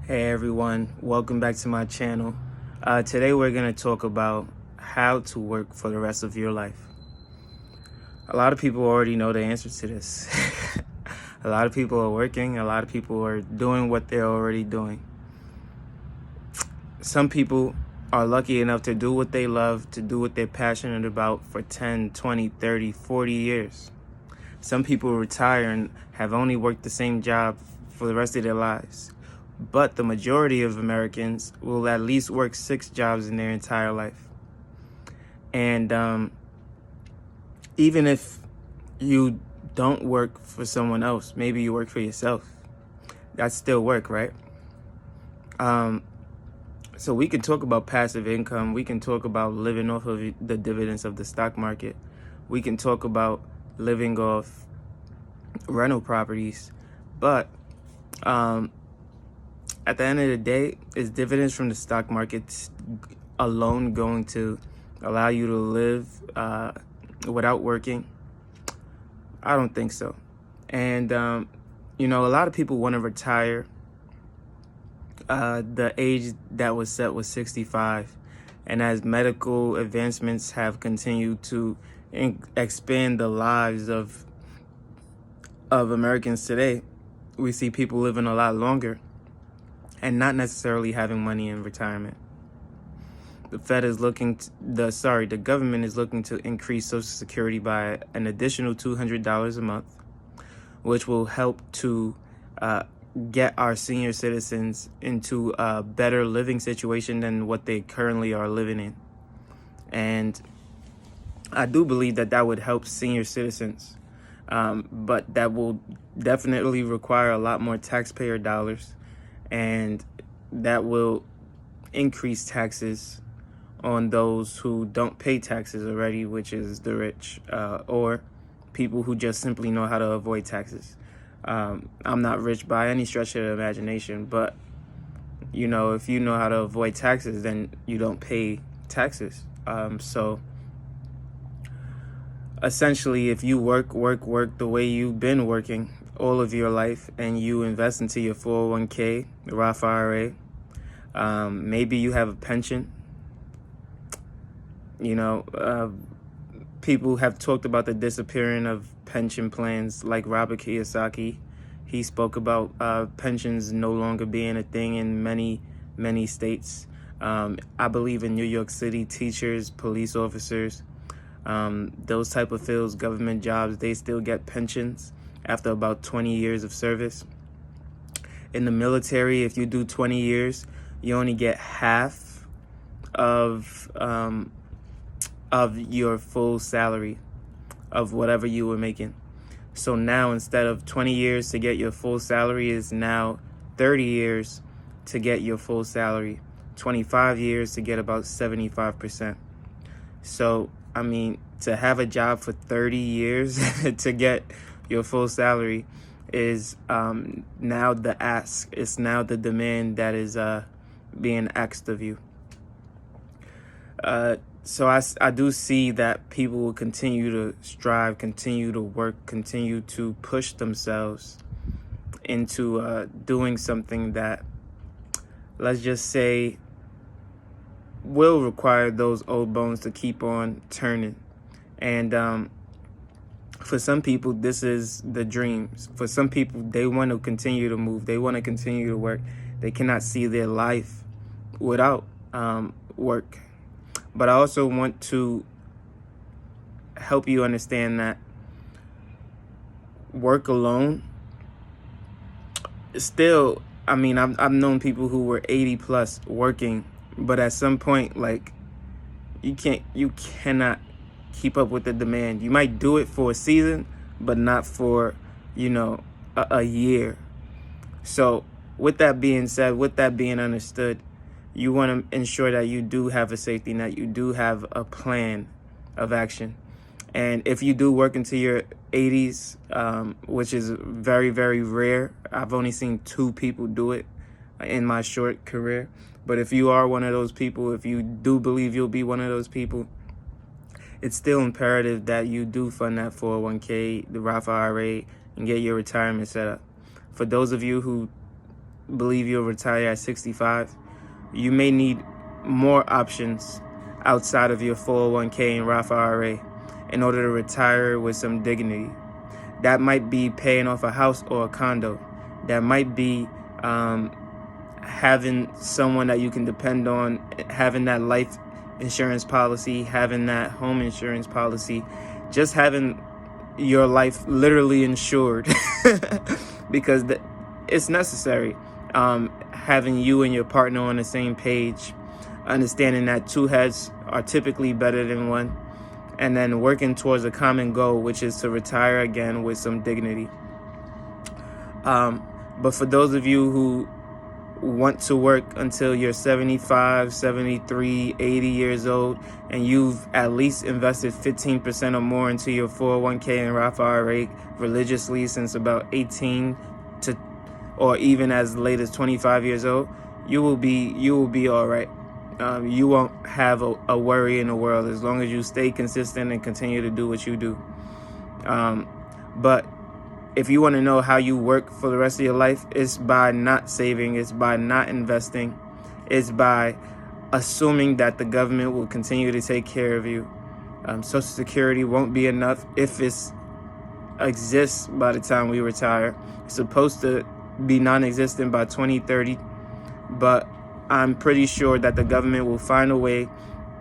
Hey everyone, welcome back to my channel. Today we're going to talk about how to work for the rest of your life. A lot of people already know the answer to this. A lot of people are working, a lot of people are doing what they're already doing. Some people are lucky enough to do what they love, to do what they're passionate about for 10, 20, 30, 40 years. Some people retire and have only worked the same job for the rest of their lives. But the majority of Americans will at least work 6 jobs in their entire life. And even if you don't work for someone else, maybe you work for yourself, that's still work, right? So we can talk about passive income. We can talk about living off of the dividends of the stock market. We can talk about living off rental properties. But at the end of the day, is dividends from the stock market alone going to allow you to live without working? I don't think so. And, a lot of people want to retire. The age that was set was 65. And as medical advancements have continued to expand the lives of Americans today, we see people living a lot longer and not necessarily having money in retirement. The government is looking to increase Social Security by an additional $200 a month, which will help to get our senior citizens into a better living situation than what they currently are living in. And I do believe that would help senior citizens, but that will definitely require a lot more taxpayer dollars, and that will increase taxes on those who don't pay taxes already, which is the rich, or people who just simply know how to avoid taxes. I'm not rich by any stretch of the imagination, but if you know how to avoid taxes, then you don't pay taxes. So essentially, if you work the way you've been working all of your life, and you invest into your 401k, the Roth IRA, maybe you have a pension. People have talked about the disappearing of pension plans, like Robert Kiyosaki. He spoke about pensions no longer being a thing in many states. I believe in New York City, teachers, police officers, those type of fields, government jobs, they still get pensions after about 20 years of service. In the military, if you do 20 years, you only get half of your full salary of whatever you were making. So now, instead of 20 years to get your full salary, is now 30 years to get your full salary, 25 years to get about 75%. So, to have a job for 30 years to get your full salary is now the ask. It's now the demand that is being asked of you. So I do see that people will continue to strive, continue to work, continue to push themselves into doing something that, let's just say, will require those old bones to keep on turning. And for some people, this is the dream. For some people, they want to continue to move. They want to continue to work. They cannot see their life without work. But I also want to help you understand that work alone still, I've known people who were 80 plus working, but at some point, you cannot keep up with the demand. You might do it for a season, but not for, a year. So with that being said, with that being understood, you want to ensure that you do have a safety net. You do have a plan of action. And if you do work into your 80s, which is very, very rare, I've only seen 2 people do it in my short career. But if you are one of those people, if you do believe you'll be one of those people, it's still imperative that you do fund that 401k, the Roth IRA, and get your retirement set up. For those of you who believe you'll retire at 65, you may need more options outside of your 401k and Roth IRA in order to retire with some dignity. That might be paying off a house or a condo. That might be having someone that you can depend on, having that life insurance policy, having that home insurance policy, just having your life literally insured because it's necessary. Having you and your partner on the same page, understanding that two heads are typically better than one, and then working towards a common goal, which is to retire again with some dignity. But for those of you who want to work until you're 75, 73, 80 years old, and you've at least invested 15% or more into your 401k and Roth IRA religiously since about 18 to, or even as late as 25 years old, you will be all right. You won't have a worry in the world as long as you stay consistent and continue to do what you do. But if you want to know how you work for the rest of your life, it's by not saving, it's by not investing, it's by assuming that the government will continue to take care of you. Social Security won't be enough if it exists by the time we retire. It's supposed to be non-existent by 2030, but I'm pretty sure that the government will find a way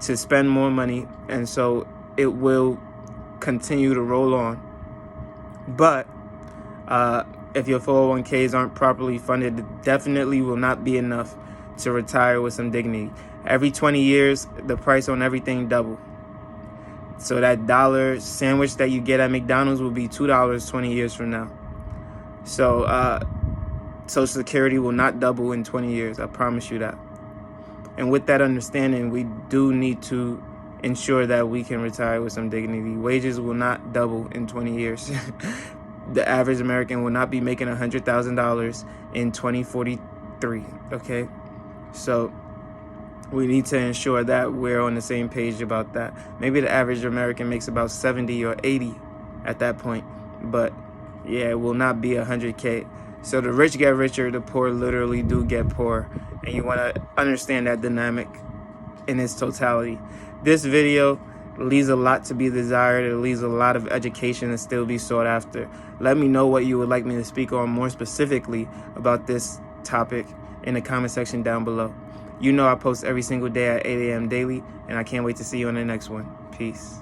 to spend more money, and so it will continue to roll on. But if your 401ks aren't properly funded, it definitely will not be enough to retire with some dignity. Every 20 years, the price on everything double. So that dollar sandwich that you get at McDonald's will be $2 20 years from now. So Social Security will not double in 20 years. I promise you that. And with that understanding, we do need to ensure that we can retire with some dignity. Wages will not double in 20 years. The average American will not be making $100,000 in 2043, okay? So we need to ensure that we're on the same page about that. Maybe the average American makes about 70 or 80 at that point, but yeah, it will not be 100K. So the rich get richer, the poor literally do get poorer, and you want to understand that dynamic in its totality. This video leaves a lot to be desired. It leaves a lot of education to still be sought after. Let me know what you would like me to speak on more specifically about this topic in the comment section down below. You know I post every single day at 8 a.m. daily, and I can't wait to see you on the next one. Peace.